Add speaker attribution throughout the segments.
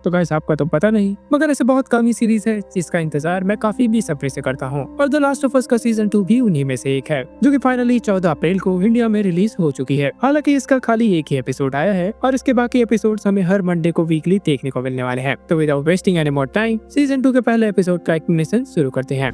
Speaker 1: तो गाइस आपका तो पता नहीं, मगर ऐसे बहुत कम ही सीरीज है जिसका इंतजार मैं काफी बेसब्री से करता हूँ, और द लास्ट ऑफ अस का सीजन 2 भी उन्हीं में से एक है, जो कि फाइनली 14 अप्रैल को इंडिया में रिलीज हो चुकी है। हालांकि इसका खाली एक ही एपिसोड आया है और इसके बाकी एपिसोड्स हमें हर मंडे को वीकली देखने को मिलने वाले हैं। तो without wasting any more time season 2 के पहले एपिसोड का एक्सप्लेनेशन शुरू करते हैं।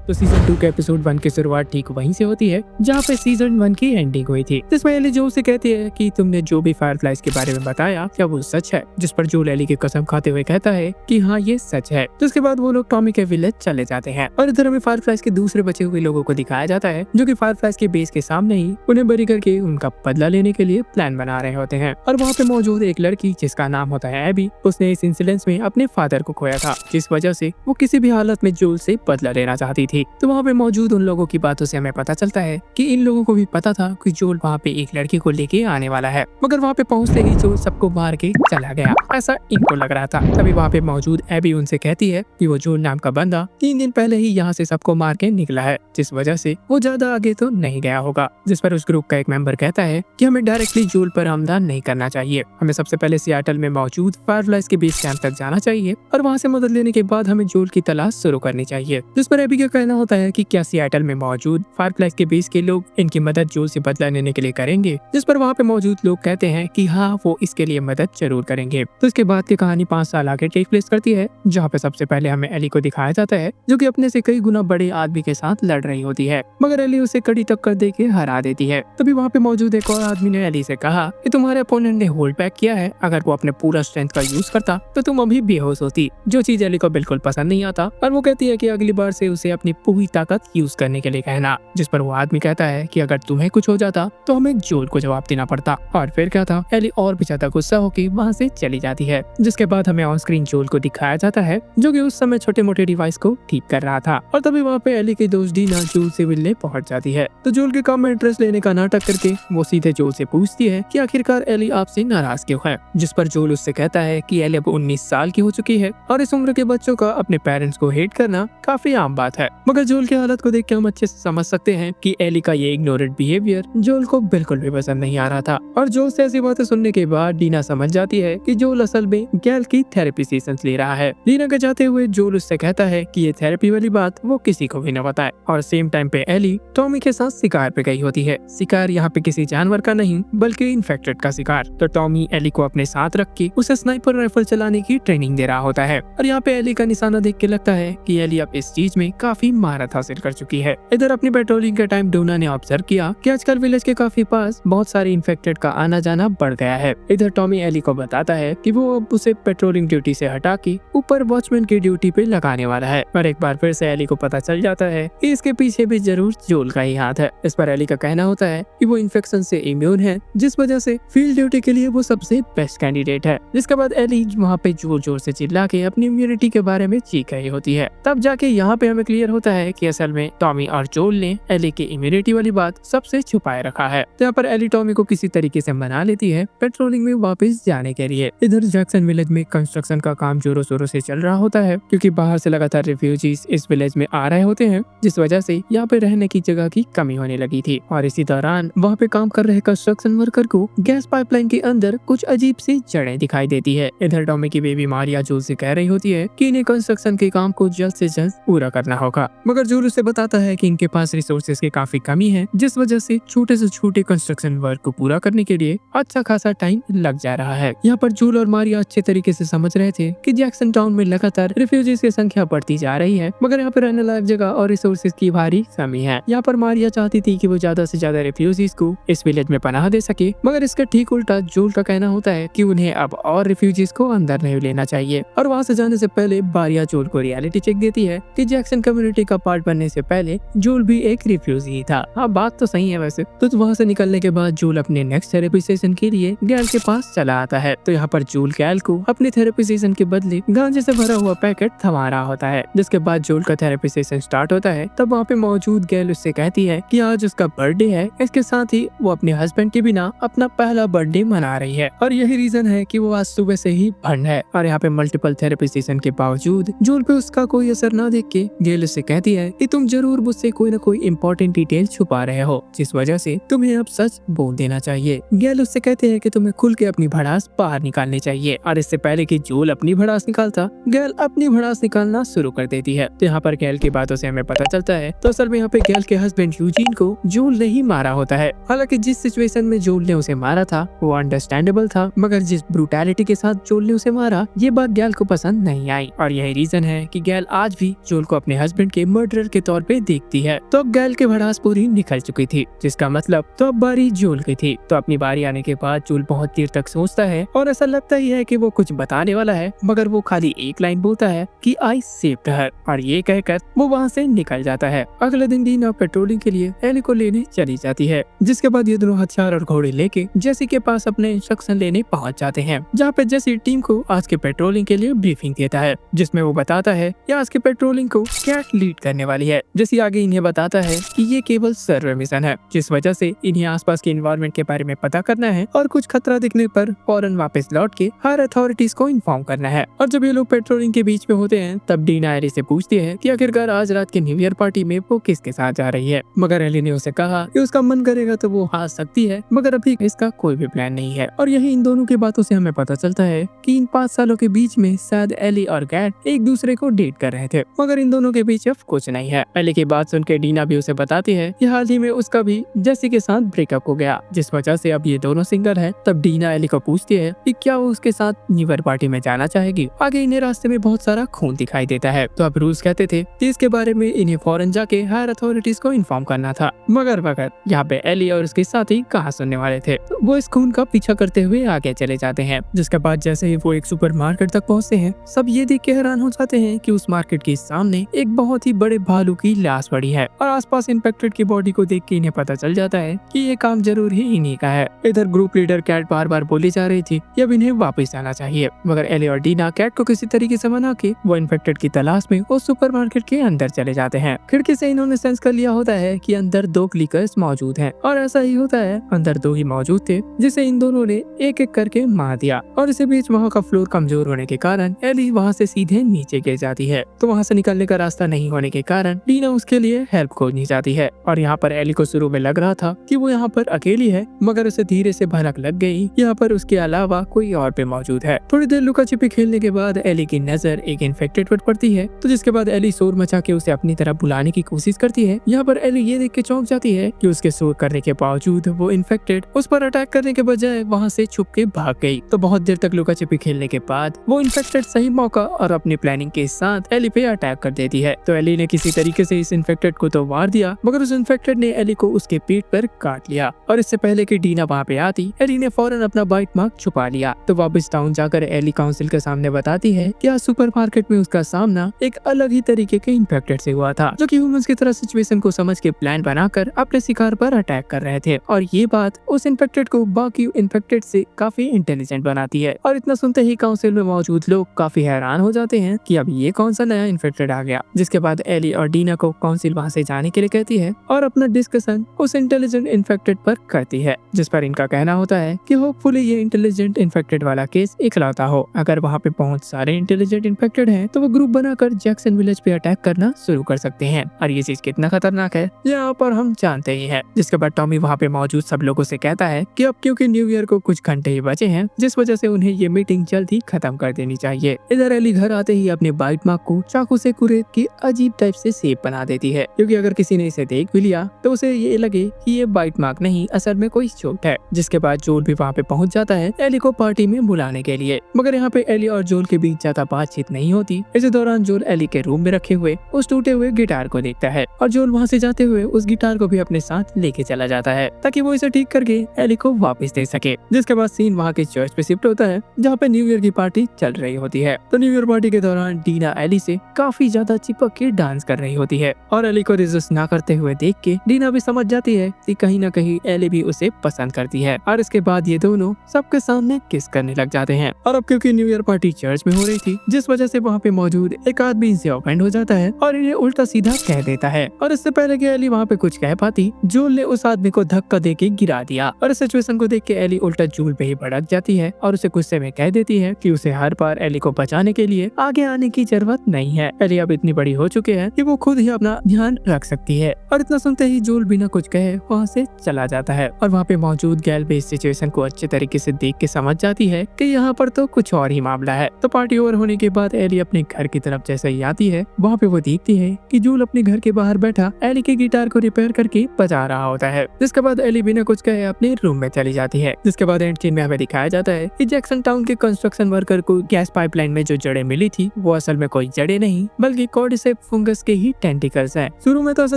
Speaker 1: तो सीजन 2 के एपिसोड 1 की शुरुआत ठीक वहीं से होती है जहाँ पे सीजन 1 की एंडिंग हुई थी, जिसमें एली जोल से कहती है कि तुमने जो भी फायरफ्लाइज के बारे में बताया क्या वो सच है, जिस पर जोल एली की कसम खाते हुए कहता है कि हाँ ये सच है। जिसके बाद वो लोग टॉमी के विलेज चले जाते हैं और इधर हमें फायरफ्लाइज के दूसरे बचे हुए लोगों को दिखाया जाता है, जो कि फायरफ्लाइज के बेस के सामने ही उन्हें बरी करके उनका बदला लेने के लिए प्लान बना रहे होते हैं। और वहाँ पे मौजूद एक लड़की जिसका नाम होता है एबी, उसने इस इंसिडेंट में अपने फादर को खोया था, जिस वजह से वो किसी भी हालत में जोल से बदला लेना चाहती थी। तो वहाँ पे मौजूद उन लोगों की बातों से हमें पता चलता है कि इन लोगों को भी पता था कि जोल वहाँ पे एक लड़की को लेके आने वाला है, मगर वहाँ पे पहुँचते ही जोल सबको मार के चला गया, ऐसा इनको लग रहा था। तभी वहाँ पे मौजूद एबी उनसे कहती है कि वो जोल नाम का बंदा 3 दिन पहले ही यहाँ से सबको मार के निकला है, जिस वजह से वो ज्यादा आगे तो नहीं गया होगा। जिस पर उस ग्रुप का एक मेंबर कहता है कि हमें डायरेक्टली जोल पर हमला नहीं करना चाहिए, हमें सबसे पहले सियाटल में मौजूद फायरफ्लाइज के बेस कैंप तक जाना चाहिए और वहाँ से मदद लेने के बाद हमें जोल की तलाश शुरू करनी चाहिए। जिस पर एबी का कहना होता है कि क्या सियाटल में मौजूद फायरफ्लाइज के बेस के लोग इनकी मदद जोल से बदला लेने के लिए करेंगे। जिस पर वहाँ पे मौजूद लोग कहते हैं कि हाँ वो इसके लिए मदद जरूर करेंगे। तो इसके बाद की कहानी 5 साल आगे टेक प्लेस करती है, जहाँ पे सबसे पहले हमें एली को दिखाया जाता है, जो कि अपने से कई गुना बड़े आदमी के साथ लड़ रही होती है, मगर एली उसे कड़ी टक्कर दे के हरा देती है। तभी वहाँ पे मौजूद एक और आदमी ने एली से कहा कि तुम्हारे अपोनेंट ने होल्ड बैक किया है, अगर वो अपने पूरा स्ट्रेंथ का यूज करता तो तुम अभी बेहोश होती, जो चीज एली को बिल्कुल पसंद नहीं आता। और वो कहती है कि अगली बार से उसे अपनी पूरी ताकत यूज करने के लिए कहना। जिस पर वो आदमी कहता है कि अगर तुम्हें कुछ हो जाता तो हमें जोल को जवाब देना पड़ता। और फिर क्या था, एली और भी ज्यादा गुस्सा होकर वहाँ से चली जाती है। जिसके बाद हमें ऑन स्क्रीन जोल को दिखाया जाता है, जो कि उस समय छोटे मोटे डिवाइस को ठीक कर रहा था। और तभी वहाँ पे एली की दोस्त डीना जोल से मिलने पहुंच जाती है। तो जोल के काम में इंटरेस्ट लेने का नाटक करके वो सीधे जोल से पूछती है कि आखिरकार एली आपसे नाराज क्यों है। जिस पर जोल उससे कहता है कि एली अब 19 साल की हो चुकी है और इस उम्र के बच्चों का अपने पेरेंट्स को हेट करना काफी आम बात है। मगर जोल की हालत को देख के हम अच्छे से समझ सकते हैं कि एली का ये इग्नोरेंट बिहेवियर जोल को बिल्कुल भी पसंद नहीं आ रहा था। और जोल से ऐसी बातें सुनने के बाद डीना समझ जाती है कि जोल असल में गैल की थेरेपी सेशंस ले रहा है। डीना के जाते हुए जोल उससे कहता है कि ये थेरेपी वाली बात वो किसी को भी न बताए। और सेम टाइम पे एली टॉमी के साथ शिकार पे गई होती है। शिकार यहाँ पे किसी जानवर का नहीं बल्कि इन्फेक्टेड का शिकार। तो टॉमी एली को अपने साथ रख के उसे स्नाइपर राइफल चलाने की ट्रेनिंग दे रहा होता है। और यहाँ पे एली का निशाना देख के लगता है कि एली अब इस चीज में काफी महारत हासिल कर चुकी है। इधर अपनी पेट्रोलिंग के टाइम डोना ने ऑब्जर्व किया कि आजकल विलेज के काफी पास बहुत सारे इन्फेक्टेड का आना जाना बढ़ गया है। इधर टॉमी एली को बताता है कि वो अब उसे पेट्रोलिंग ड्यूटी से हटा के ऊपर वॉचमैन की ड्यूटी पे लगाने वाला है। पर एक बार फिर से एली को पता चल जाता है कि इसके पीछे भी जरूर जोल का ही हाथ है। इस पर एली का कहना होता है कि वो इन्फेक्शन से इम्यून है, जिस वजह से फील्ड ड्यूटी के लिए वो सबसे बेस्ट कैंडिडेट है। जिसके बाद एली वहाँ पे जोर जोर से चिल्ला के अपनी इम्यूनिटी के बारे में चीख रही होती है। तब जाके यहाँ पे हमें क्लियर होता है कि असल में टॉमी और जोल ने एली की इम्यूनिटी वाली बात सबसे छुपाए रखा है। तो यहाँ पर एली टॉमी को किसी तरीके से मना लेती है पेट्रोलिंग में वापस जाने के लिए। इधर जैक्सन विलेज में कंस्ट्रक्शन का काम जोरों शोरों से चल रहा होता है, क्योंकि बाहर से लगातार रिफ्यूजीज इस विलेज में आ रहे होते हैं, जिस वजह से यहाँ पे रहने की जगह की कमी होने लगी थी। और इसी दौरान वहाँ पे काम कर रहे कंस्ट्रक्शन वर्कर को गैस पाइपलाइन के अंदर कुछ अजीब सी जड़ें दिखाई देती है। इधर टॉमी की बेबी मारिया जोल से कह रही होती है कि इन्हें कंस्ट्रक्शन के काम को जल्द से जल्द पूरा करना होगा, मगर जोल उसे बताता है कि इनके पास रिसोर्सेज की काफी कमी है, जिस वजह से छोटे से छोटे कंस्ट्रक्शन वर्क को पूरा करने के लिए अच्छा खासा टाइम लग जा रहा है। यहाँ पर जोल और मारिया अच्छे तरीके से समझ रहे थे कि जैक्सन टाउन में लगातार रिफ्यूजीज की संख्या बढ़ती जा रही है, मगर यहाँ पर रहने लायक जगह और रिसोर्सेज की भारी कमी है। यहाँ पर मारिया चाहती थी कि वो ज्यादा से ज्यादा रिफ्यूजीज को इस विलेज में पनाह दे सके, मगर इसका ठीक उल्टा जोल का कहना होता है कि उन्हें अब और रिफ्यूजीज को अंदर नहीं लेना चाहिए। और वहाँ से जाने से पहले मारिया जोल को रियलिटी चेक देती है कि जैक्सन कम्युनिटी का पार्ट बनने से पहले जोल भी एक रिफ्यूजी था। हाँ बात तो सही है वैसे। तो वहाँ से निकलने के बाद जोल अपने नेक्स्ट थेरेपी सेशन के लिए गैल के पास चला आता है। तो यहाँ पर जोल गैल को अपने थेरेपी सेशन के बदले गांजे से भरा हुआ पैकेट थमा रहा होता है। जिसके बाद जोल का थेरेपी सेशन स्टार्ट होता है। तब वहाँ पे मौजूद गैल उससे कहती है कि आज उसका बर्थडे है, इसके साथ ही वो अपने हस्बैंड के बिना अपना पहला बर्थडे मना रही है, और यही रीजन है कि वो आज सुबह से ही भंड है। और यहाँ पे मल्टीपल थेरेपी सेशन के बावजूद जोल पे उसका कोई असर न देख के गैल उससे कहती है कि तुम जरूर मुझसे कोई न कोई इम्पोर्टेंट डिटेल छुपा रहे हो, जिस वजह से तुम्हें अब सच बोल देना चाहिए। गैल उससे कहते हैं कि तुम्हें खुल के अपनी भड़ास बाहर निकालनी चाहिए, और इससे पहले कि जोल अपनी भड़ास निकालता, गैल अपनी भड़ास निकालना शुरू कर देती है। तो यहाँ पर गैल की बातों से हमें पता चलता है तो असल में यहाँ पे गैल के हस्बैंड यूजीन को जोल ने ही मारा होता है। हालांकि जिस सिचुएशन में जोल ने उसे मारा था वो अंडरस्टैंडेबल था, मगर जिस ब्रूटैलिटी के साथ जोल ने उसे मारा ये बात गैल को पसंद नहीं आई, और यही रीजन है कि गैल आज भी जोल को अपने हस्बैंड के मर्डरर के तौर पे देखती है। तो अब गैल की भड़ास पूरी निकल चुकी थी, जिसका मतलब तो अब बारी जोल की थी। तो अपनी बारी आने के बाद जोल बहुत देर तक सोचता है और ऐसा लगता ही है कि वो कुछ बताने वाला है, मगर वो खाली एक लाइन बोलता है कि आई सेव्ड हर, और ये कहकर वो वहाँ से निकल जाता है। अगले दिन डीना पेट्रोलिंग के लिए एली को लेने चली जाती है, जिसके बाद ये दोनों हथियार और घोड़े लेके जेसी के पास अपने इंस्ट्रक्शन लेने पहुंच जाते हैं, जहाँ पे जेसी टीम को आज के पेट्रोलिंग के लिए ब्रीफिंग देता है, जिसमें वो बताता है कि आज के पेट्रोलिंग को कैट लीड करने वाली है। जेसी आगे इन्हें बताता है कि ये केवल सर्वे मिशन है, जिस वजह से इन्हें आसपास के एनवायरनमेंट के बारे में पता करना है और कुछ खतरा दिखने पर फौरन वापस लौट के हायर अथॉरिटीज को इन्फॉर्म करना है। और जब ये लोग पेट्रोलिंग के बीच में होते हैं तब डीना एली से पूछती है कि आखिरकार आज रात के न्यू ईयर पार्टी में वो किसके साथ जा रही है, मगर एली ने उसे कहा कि उसका मन करेगा तो वो आ सकती है, मगर अभी इसका कोई भी प्लान नहीं है। और यही इन दोनों की बातों से हमें पता चलता है कि इन 5 सालों के बीच में शायद एली और गैट एक दूसरे को डेट कर रहे थे, मगर इन दोनों के बीच अब कुछ नहीं है। एली की बात सुनकर डीना भी उसे बताती है कि हाल ही में उसका भी जेसी के साथ ब्रेकअप हो गया, जिस वजह से अब ये दोनों सिंगल है। तब डीना एली को पूछती है कि क्या वो उसके साथ न्यू ईयर पार्टी में जाना चाहेगी। आगे इन्हें रास्ते में बहुत सारा खून दिखाई देता है, तो अब रूस कहते थे कि इसके बारे में इन्हें फौरन जाके हायर अथॉरिटीज को इन्फॉर्म करना था, मगर यहाँ पे एली और उसके साथी कहाँ सुनने वाले थे। तो वो इस खून का पीछा करते हुए आगे चले जाते हैं, जिसके बाद जैसे ही वो एक सुपरमार्केट तक पहुँचते हैं सब ये देख के हैरान हो जाते हैं कि उस मार्केट के सामने एक बहुत ही बड़े भालू की लाश पड़ी है, और आसपास इन्फेक्टेड की बॉडी को देख के इन्हें पता चल जाता है कि ये काम जरूर ही इन्हीं का है। इधर ग्रुप लीडर कैट बार बार बोली जा रही थी कि अब इन्हें वापस जाना चाहिए, मगर एली और डीना कैट को किसी तरीके से मना के वो इन्फेक्टेड की तलाश में उस सुपरमार्केट के अंदर चले जाते हैं। खिड़की से इन्होंने सेंस कर लिया होता है कि अंदर 2 क्लिकर्स मौजूद हैं, और ऐसा ही होता है, अंदर 2 ही मौजूद थे, जिसे इन दोनों ने एक एक करके मार दिया। और इसी बीच वहाँ का फ्लोर कमजोर होने के कारण एली वहाँ से सीधे नीचे गिर जाती है, तो वहाँ से निकलने का रास्ता नहीं होने के कारण डीना उसके लिए हेल्प खोजनी जाती है। और यहाँ पर एली को शुरू में लग रहा था कि वो यहाँ पर अकेली है, मगर उसे धीरे से भनक लग गई यहाँ पर उसके अलावा कोई और भी मौजूद है। थोड़ी देर लुका छिपी खेलने के बाद एली की नजर एक इन्फेक्टेड पर पड़ती है, तो जिसके बाद एली शोर मचा के उसे अपनी तरफ बुलाने की कोशिश करती है। यहाँ पर एली ये देख के चौंक जाती है कि उसके शोर करने के बावजूद वो इन्फेक्टेड उस पर अटैक करने के बजाय वहाँ से छुप के भाग गई। तो बहुत देर तक लुका छिपी खेलने के बाद वो इन्फेक्टेड सही मौका और अपनी प्लानिंग के साथ एली पे अटैक कर देती है। तो एली ने किसी तरीके से इस इन्फेक्टेड को तो मार दिया, मगर उस इन्फेक्टेड ने एली को उसके पीठ पर काट लिया, और इससे पहले कि डीना वहाँ पे आती एली ने फौरन अपना बाइट मार्क छुपा लिया। तो वापस टाउन जाकर एली काउंसिल के सामने बताती है कि आज सुपरमार्केट में उसका सामना एक अलग ही तरीके के इन्फेक्टेड से हुआ था, जो कि ह्यूमंस की तरह सिचुएशन को समझ के प्लान बनाकर अपने शिकार पर अटैक कर रहे थे। और ये बात उस इन्फेक्टेड को बाकी इन्फेक्टेड से काफी इंटेलिजेंट बनाती है। और इतना सुनते ही काउंसिल में मौजूद लोग काफी हैरान हो जाते हैं कि अब ये कौन सा नया इन्फेक्टेड आ गया। जिसके बाद एली और डीना को काउंसिल वहाँ से जाने के लिए कहती है और अपना डिस्कशन उस इंटेलिजेंट इन्फेक्टेड पर करती है, जिस पर इनका कहना होता है कि होपफुली ये इंटेलिजेंट इन्फेक्टेड वाला केस इकलौता हो। अगर वहाँ पे बहुत सारे इंटेलिजेंट इन्फेक्टेड हैं तो वो ग्रुप बनाकर जैक्सन विलेज पे अटैक करना शुरू कर सकते हैं, और ये चीज कितना खतरनाक है यहाँ पर हम जानते ही हैं। जिसके बाद टॉमी वहाँ पे मौजूद सब लोगों से कहता है कि अब क्योंकि न्यू ईयर को कुछ घंटे ही बचे हैं, जिस वजह से उन्हें ये मीटिंग जल्द ही खत्म कर देनी चाहिए। इधर एली घर आते ही अपने बाइट मार्क को चाकू से कुरेद की अजीब टाइप से शेप बना देती है, क्योंकि अगर किसी ने इसे देख भी लिया तो उसे ये लगे कि ये बाइट मार्क नहीं, असल में कोई चोट है। जिसके बाद जोल भी वहाँ पे पहुँच जाता है एली को पार्टी में बुलाने के लिए, मगर यहाँ पे एली और जोल के बीच ज्यादा बातचीत नहीं होती। इसी दौरान जोल एली के रूम में रखे हुए उस टूटे हुए गिटार को देखता है, और जोल वहाँ से जाते हुए उस गिटार को भी अपने साथ लेके चला जाता है ताकि वो इसे ठीक करके एली को वापस दे सके। जिसके बाद सीन वहाँ के चर्च पे शिफ्ट होता है, जहाँ पे न्यू ईयर की पार्टी चल रही होती है। तो न्यू ईयर पार्टी के दौरान डीना एली से काफी ज्यादा चिपक के डांस कर रही होती है, और एली को रेजिस्ट ना करते हुए देख के डीना भी समझ जाती है कि कहीं ना कहीं एली भी उसे पसंद करती है। और इसके बाद ये दोनों सबके सामने किस करने लग जाते हैं। और अब क्योंकि न्यू ईयर पार्टी चर्च में हो रही थी, जिस वजह से वहाँ पे मौजूद एक आदमी इनसे ऑफेंड हो जाता है और इन्हें उल्टा सीधा कह देता है। और इससे पहले कि एली वहाँ पे कुछ कह पाती, जोल ने उस आदमी को धक्का दे के गिरा दिया। और इस सिचुएशन को देख के एली उल्टा जोल पे ही भड़क जाती है और उसे गुस्से में कह देती है कि उसे हर बार एली को बचाने के लिए आगे आने की जरूरत नहीं है। एली अब इतनी बड़ी हो चुकी चुके हैं कि वो खुद ही अपना ध्यान रख सकती है। और इतना सुनते ही जोल बिना कुछ कहे वहाँ से चला जाता है और वहाँ पे मौजूद गैल भी इस सिचुएशन को अच्छे तरीके से देख के समझ जाती है कि यहाँ पर तो कुछ और ही मामला है। तो पार्टी ओवर होने के बाद एली अपने घर की तरफ जैसे ही आती है, वहाँ पे वो देखती है कि जोल अपने घर के बाहर बैठा एली के गिटार को रिपेयर करके बजा रहा होता है। जिसके बाद एली बिना कुछ कहे अपने रूम में चली जाती है। जिसके बाद एंड सीन में हमें दिखाया जाता है कि जैक्सन टाउन के कंस्ट्रक्शन वर्कर को गैस पाइपलाइन में जो जड़ें मिली थी वो असल में कोई जड़ें नहीं बल्कि कॉर्डिसेप्स फंगस के ही टेंटिकल्स हैं। शुरू में तो ऐसा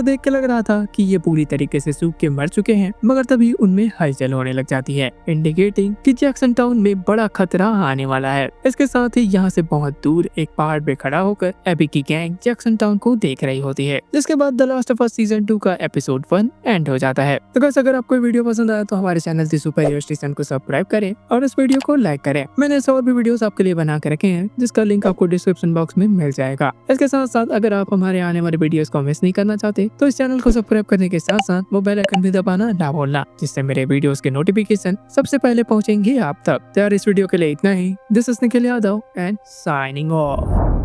Speaker 1: देख के लग रहा था कि ये पूरी तरीके से सूख के मर चुके हैं, मगर तभी उनमें हलचल होने लग जाती है, इंडिकेटिंग कि जैक्सन टाउन में बड़ा खतरा आने वाला है। इसके साथ ही यहाँ से बहुत दूर एक पहाड़ पे खड़ा होकर एबी की गैंग जैक्सन टाउन को देख रही होती है। जिसके बाद the last of us season 2 का एपिसोड 1 एंड हो जाता है। तो गाइस, अगर आपको वीडियो पसंद आया तो हमारे चैनल द सुपरहीरो स्टेशन को सब्सक्राइब करें और इस वीडियो को लाइक करें। मैंने ऐसे और भी वीडियोस आपके लिए बना के रखे हैं जिसका लिंक आपको डिस्क्रिप्शन बॉक्स में मिल जाएगा। इसके साथ साथ अगर आप हमारे आने वाले वीडियोस को मिस नहीं करना चाहते तो इस चैनल को सब्सक्राइब करने के साथ साथ वो बेल आइकन भी दबाना ना भूलना, जिससे मेरे वीडियोस के नोटिफिकेशन सबसे पहले पहुंचेंगे आप तक। तो यार, इस वीडियो के लिए इतना ही। This is Nikhil Yadav and signing of.